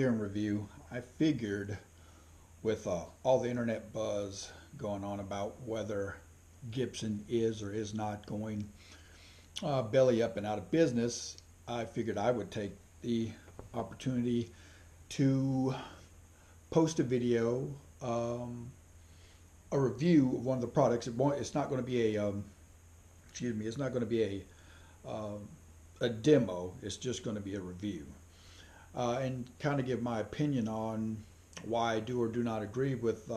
gear and review, I figured with all the internet buzz going on about whether Gibson is or is not going belly up and out of business, I figured I would take the opportunity to post a video, a review of one of the products. It's not going to be a, excuse me, it's not going to be a demo. It's just going to be a review. And kind of give my opinion on why I do or do not agree with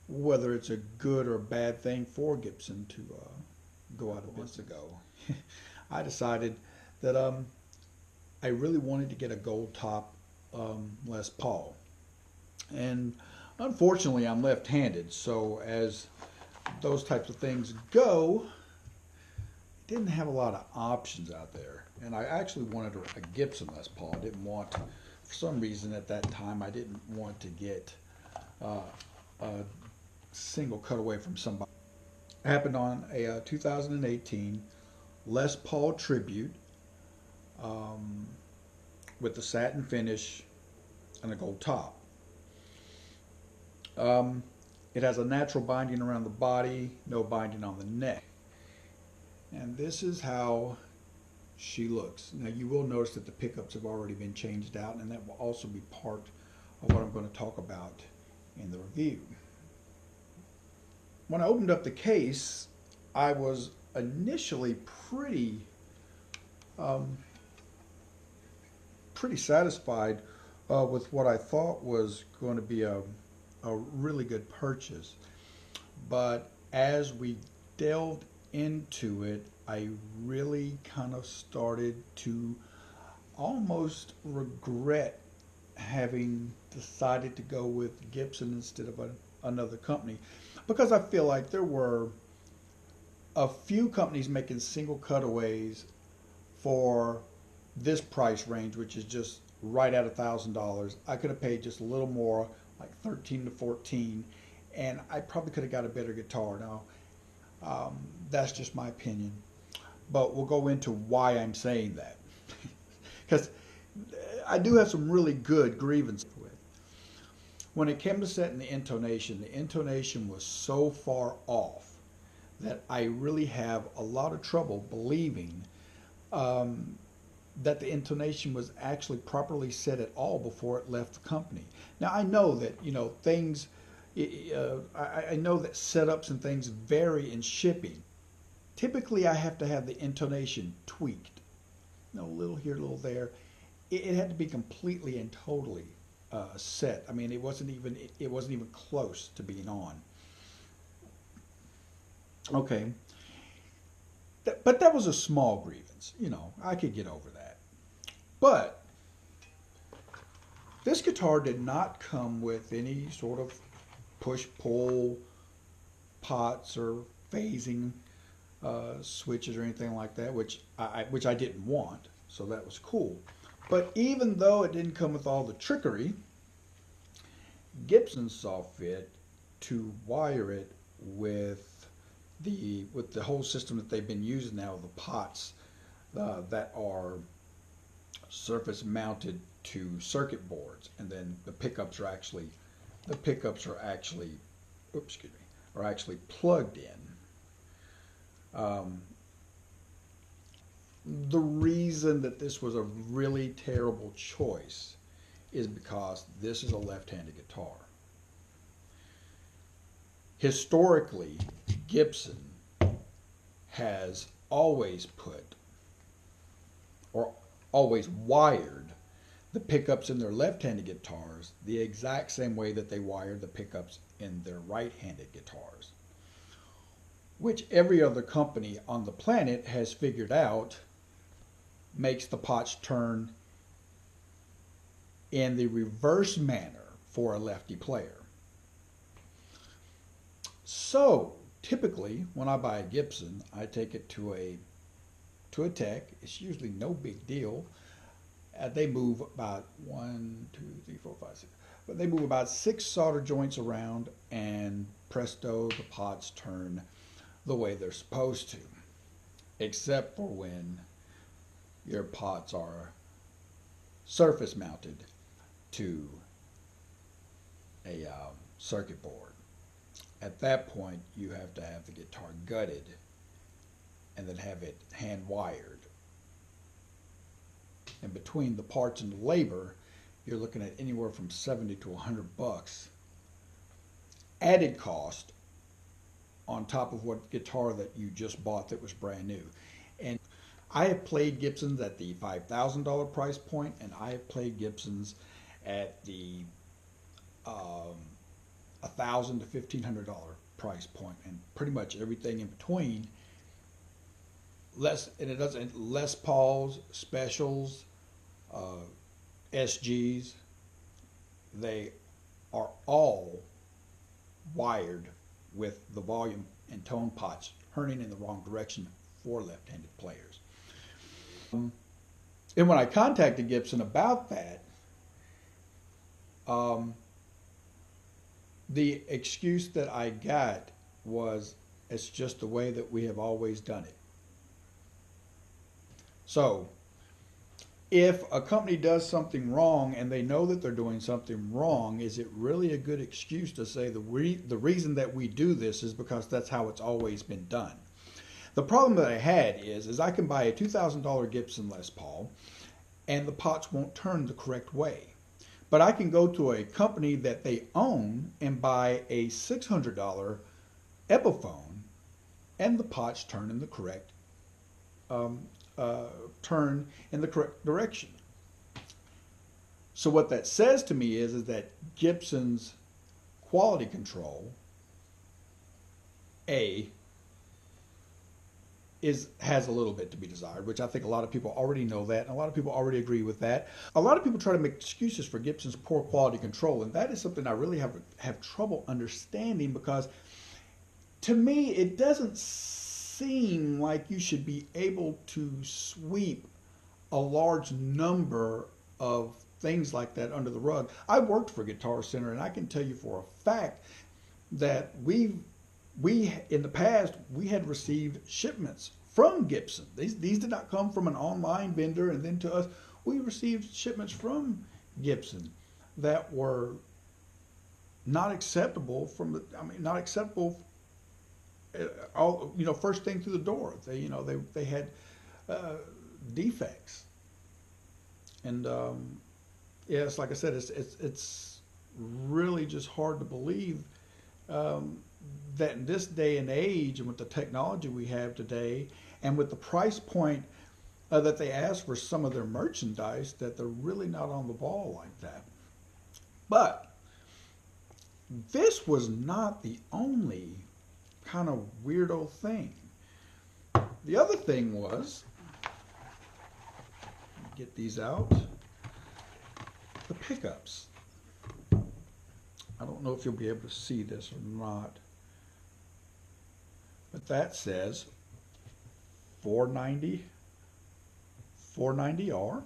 whether it's a good or bad thing for Gibson to go out of business ago. I decided that I really wanted to get a gold top Les Paul. And unfortunately I'm left-handed, so as those types of things go, I didn't have a lot of options out there. And I actually wanted a Gibson Les Paul. I didn't want, for some reason at that time, I didn't want to get a single cutaway from somebody. It happened on a 2018 Les Paul Tribute with the satin finish and a gold top. It has a natural binding around the body, no binding on the neck. And this is how she looks. Now you will notice that the pickups have already been changed out, and that will also be part of what I'm going to talk about in the review. When I opened up the case, I was initially pretty satisfied with what I thought was going to be a really good purchase. But as we delved into it, I really kind of started to almost regret having decided to go with Gibson instead of another company, because I feel like there were a few companies making single cutaways for this price range, which is just right at $1,000. I could have paid just a little more, like 13 to 14, and I probably could have got a better guitar. Now, that's just my opinion, but we'll go into why I'm saying that, because I do have some really good grievances with. When it came to setting the intonation was so far off that I really have a lot of trouble believing that the intonation was actually properly set at all before it left the company. Now I know that things. I know that setups and things vary in shipping. Typically, I have to have the intonation tweaked, a little here, a little there. It had to be completely and totally set. I mean, it wasn't even close to being on. Okay, but that was a small grievance. I could get over that. But this guitar did not come with any sort of push-pull pots or phasing switches or anything like that, which I didn't want, so that was cool. But even though it didn't come with all the trickery, Gibson saw fit to wire it with the whole system that they've been using now, the pots that are surface mounted to circuit boards, and then the pickups are actually plugged in. The reason that this was a really terrible choice is because this is a left-handed guitar. Historically, Gibson has always put or always wired the pickups in their left-handed guitars the exact same way that they wired the pickups in their right-handed guitars, which every other company on the planet has figured out makes the pots turn in the reverse manner for a lefty player. So typically when I buy a Gibson, I take it to a tech. It's usually no big deal. They move about 1, 2, 3, 4, 5, 6. But they move about 6 solder joints around, and presto, the pots turn the way they're supposed to. Except for when your pots are surface mounted to a circuit board. At that point, you have to have the guitar gutted and then have it hand wired. And between the parts and the labor, you're looking at anywhere from 70 to 100 bucks added cost on top of what guitar that you just bought that was brand new. And I have played Gibsons at the $5,000 price point, and I have played Gibsons at the $1,000 to $1,500 price point, and pretty much everything in between. Les Pauls, specials, SGs, they are all wired with the volume and tone pots turning in the wrong direction for left-handed players. And when I contacted Gibson about that, the excuse that I got was, it's just the way that we have always done it. So, if a company does something wrong and they know that they're doing something wrong, is it really a good excuse to say the reason that we do this is because that's how it's always been done? The problem that I had is I can buy a $2,000 Gibson Les Paul and the pots won't turn the correct way. But I can go to a company that they own and buy a $600 Epiphone and the pots turn in the correct direction. So what that says to me is that Gibson's quality control, has a little bit to be desired, which I think a lot of people already know that, and a lot of people already agree with that. A lot of people try to make excuses for Gibson's poor quality control, and that is something I really have trouble understanding, because to me it doesn't seem like you should be able to sweep a large number of things like that under the rug. I worked for Guitar Center, and I can tell you for a fact that we in the past, we had received shipments from Gibson. These did not come from an online vendor and then to us. We received shipments from Gibson that were not acceptable not acceptable first thing through the door. They had defects. And yes, like I said, it's really just hard to believe that in this day and age, and with the technology we have today, and with the price point that they ask for some of their merchandise, that they're really not on the ball like that. But this was not the only kind of weirdo thing. The other thing was, get these out, the pickups. I don't know if you'll be able to see this or not, but that says 490R,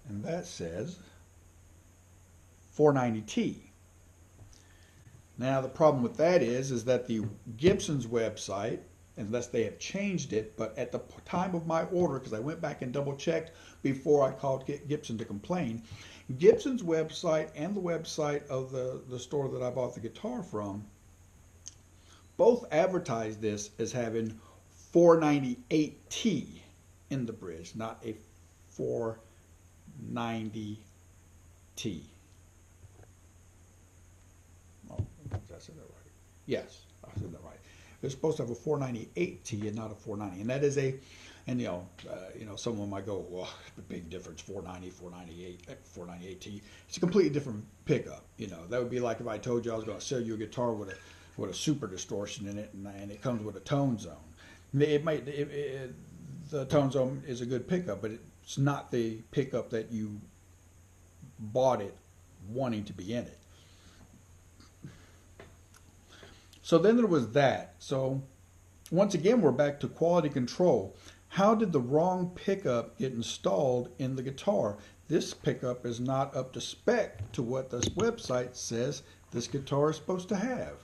and that says 490T. Now the problem with that is that the Gibson's website, unless they have changed it, but at the time of my order, because I went back and double checked before I called Gibson to complain, Gibson's website and the website of the store that I bought the guitar from both advertise this as having 498T in the bridge, not a 490T. Oh, did I say that right? Yes, I said that right. They're supposed to have a 498T and not a 490, and that is someone might go, well, the big difference, 490, 498T. It's a completely different pickup. That would be like if I told you I was going to sell you a guitar with a super distortion in it, and it comes with a tone zone. The tone zone is a good pickup, but it's not the pickup that you bought it wanting to be in it. So then there was that. So once again, we're back to quality control. How did the wrong pickup get installed in the guitar? This pickup is not up to spec to what this website says this guitar is supposed to have.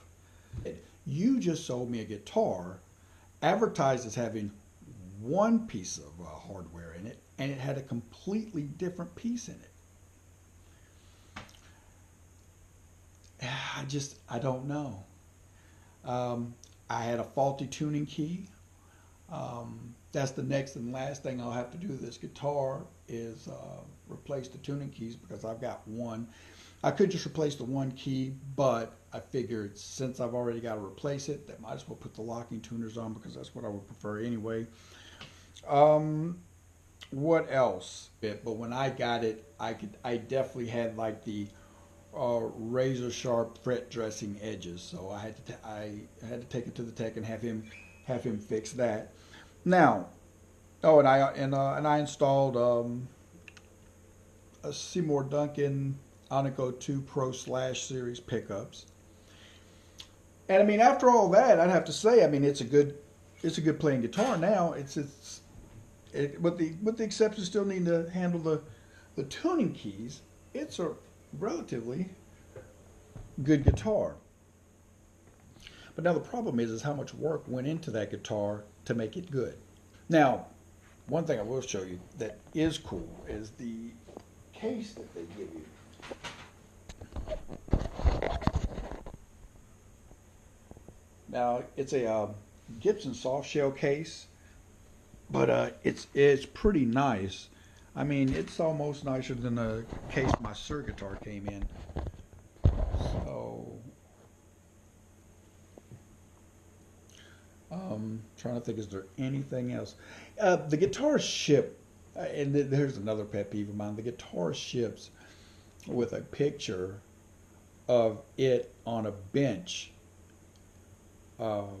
You just sold me a guitar advertised as having one piece of hardware in it, and it had a completely different piece in it. I don't know. I had a faulty tuning key. That's the next and last thing I'll have to do with this guitar is replace the tuning keys, because I've got one. I could just replace the one key, but I figured since I've already got to replace it, that might as well put the locking tuners on, because that's what I would prefer anyway. What else? But when I got it, I definitely had like the razor sharp fret dressing edges, so I had to take it to the tech and have him fix that. Now, and I installed a Seymour Duncan Onico 2 Pro Slash series pickups. And I mean, after all that, I'd have to say, I mean, it's a good playing guitar now. With the exception of still needing to handle the tuning keys, it's a relatively good guitar. But now the problem is how much work went into that guitar to make it good. Now, one thing I will show you that is cool is the case that they give you. Now, it's a Gibson soft shell case, but it's pretty nice. I mean, it's almost nicer than the case my Sir guitar came in. So, trying to think, is there anything else? The guitar ship, and there's another pet peeve of mine. The guitar ships with a picture of it on a bench.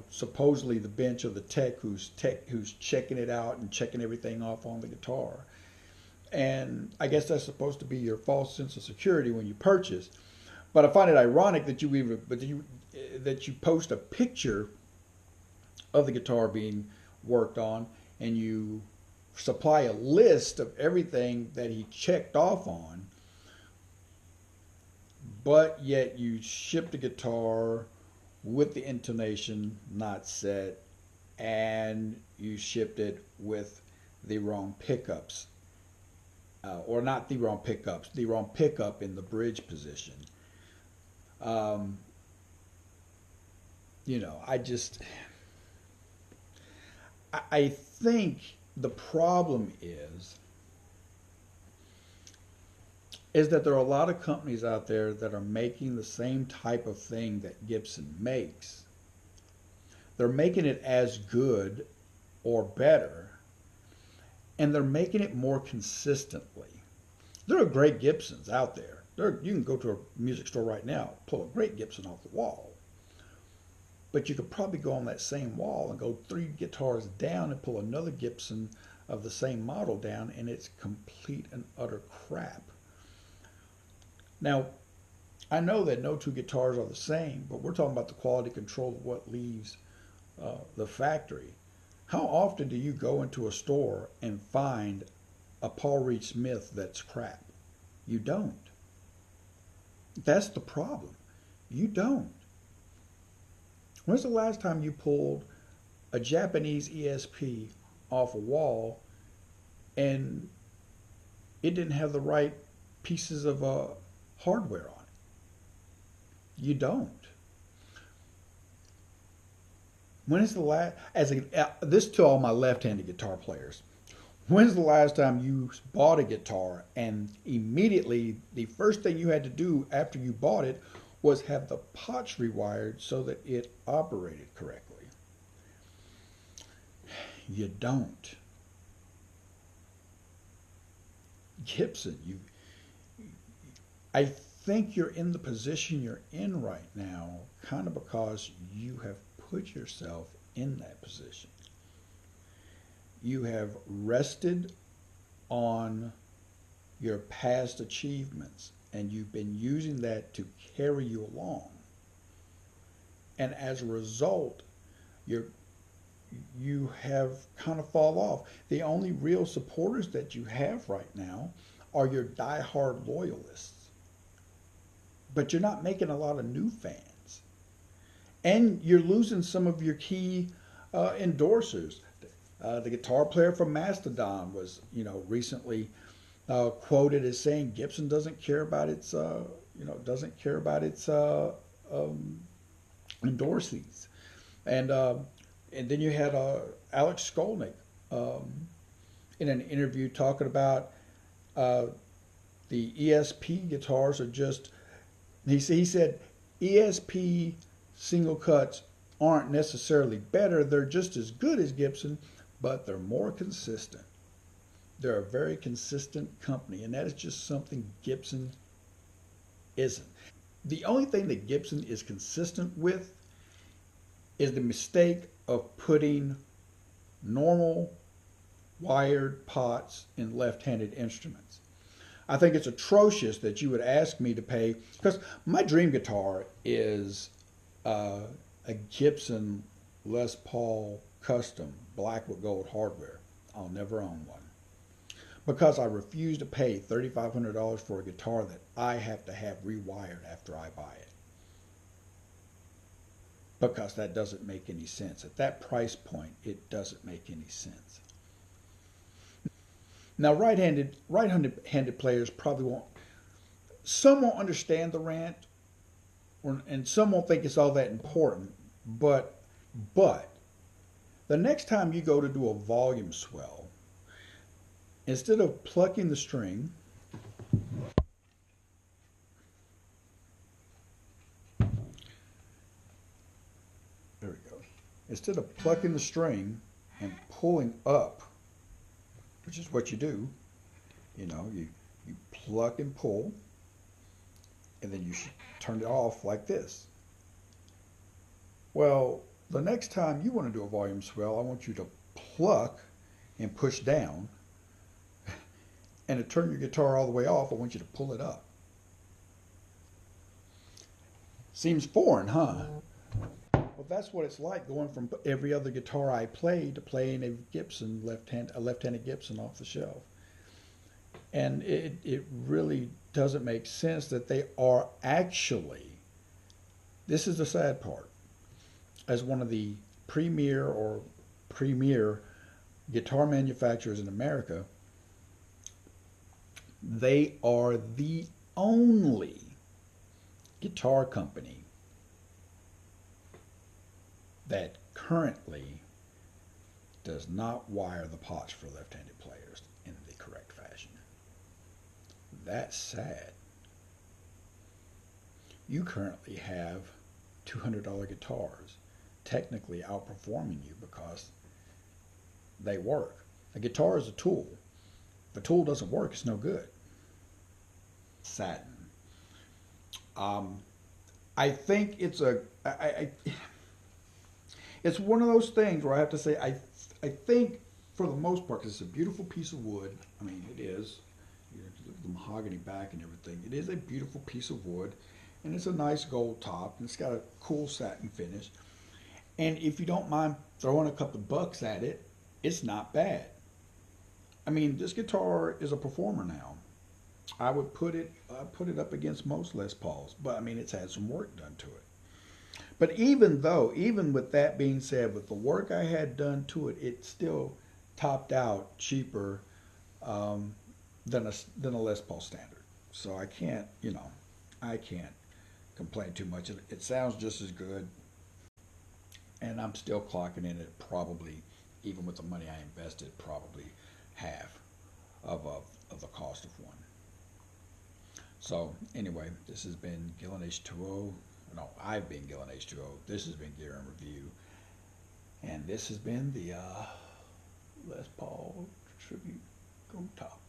Supposedly the bench of the tech who's checking it out and checking everything off on the guitar. And I guess that's supposed to be your false sense of security when you purchase. But I find it ironic that you post a picture of the guitar being worked on, and you supply a list of everything that he checked off on, but yet you ship the guitar with the intonation not set, and you shipped it with the wrong pickups. Or not the wrong pickups, the wrong pickup in the bridge position. I think the problem is that there are a lot of companies out there that are making the same type of thing that Gibson makes. They're making it as good or better, and they're making it more consistently. There are great Gibsons out there. You can go to a music store right now, pull a great Gibson off the wall. But you could probably go on that same wall and go 3 guitars down and pull another Gibson of the same model down, and it's complete and utter crap. Now, I know that no 2 guitars are the same, but we're talking about the quality control of what leaves the factory. How often do you go into a store and find a Paul Reed Smith that's crap? You don't. That's the problem. You don't. When's the last time you pulled a Japanese ESP off a wall and it didn't have the right pieces of hardware on it? You don't. When is the last, this to all my left-handed guitar players, when's the last time you bought a guitar and immediately the first thing you had to do after you bought it was have the pots rewired so that it operated correctly? You don't. Gibson, I think you're in the position you're in right now kind of because you have put yourself in that position. You have rested on your past achievements, and you've been using that to carry you along. And as a result, you have kind of fall off. The only real supporters that you have right now are your diehard loyalists. But you're not making a lot of new fans. And you're losing some of your key endorsers. The guitar player from Mastodon was, recently quoted as saying Gibson doesn't care about its, um, endorsees. And and then you had Alex Skolnick in an interview talking about uh, the ESP guitars are just. He said ESP single cuts aren't necessarily better; they're just as good as Gibson, but they're more consistent. They're a very consistent company, and that is just something Gibson isn't. The only thing that Gibson is consistent with is the mistake of putting normal wired pots in left-handed instruments. I think it's atrocious that you would ask me to pay, because my dream guitar is uh, a Gibson Les Paul Custom black with gold hardware. I'll never own one because I refuse to pay $3,500 for a guitar that I have to have rewired after I buy it, because that doesn't make any sense. At that price point, it doesn't make any sense. Now, right-handed players probably won't. Some won't understand the rant, and some won't think it's all that important. But the next time you go to do a volume swell, instead of plucking the string, there we go. Instead of plucking the string and pulling up, which is what you do, you pluck and pull, and then you should turn it off like this. Well, the next time you want to do a volume swell, I want you to pluck and push down, and to turn your guitar all the way off, I want you to pull it up. Seems foreign, huh? Well, that's what it's like going from every other guitar I play to playing a Gibson a left-handed Gibson off the shelf. And it really doesn't make sense that they are actually, this is the sad part, as one of the premier guitar manufacturers in America, they are the only guitar company that currently does not wire the pots for left-handed players in the correct fashion. That's sad. You currently have $200 guitars technically outperforming you because they work. A guitar is a tool. If a tool doesn't work, it's no good. Satin. I think it's one of those things where I have to say I think for the most part, 'cause it's a beautiful piece of wood. I mean, it is. You know, look at the mahogany back and everything. It is a beautiful piece of wood, and it's a nice gold top, and it's got a cool satin finish. And if you don't mind throwing a couple of bucks at it, it's not bad. I mean, this guitar is a performer now. I would put it up against most Les Pauls, but I mean, it's had some work done to it. But even with that being said, with the work I had done to it, it still topped out cheaper um, than a Les Paul standard. So I can't complain too much. It sounds just as good, and I'm still clocking in at probably, even with the money I invested, probably half of the cost of one. So anyway, this has been Gillen H2O. No, I've been Gillen H2O. This has been Gear and Review. And this has been the Les Paul Tribute Go Top.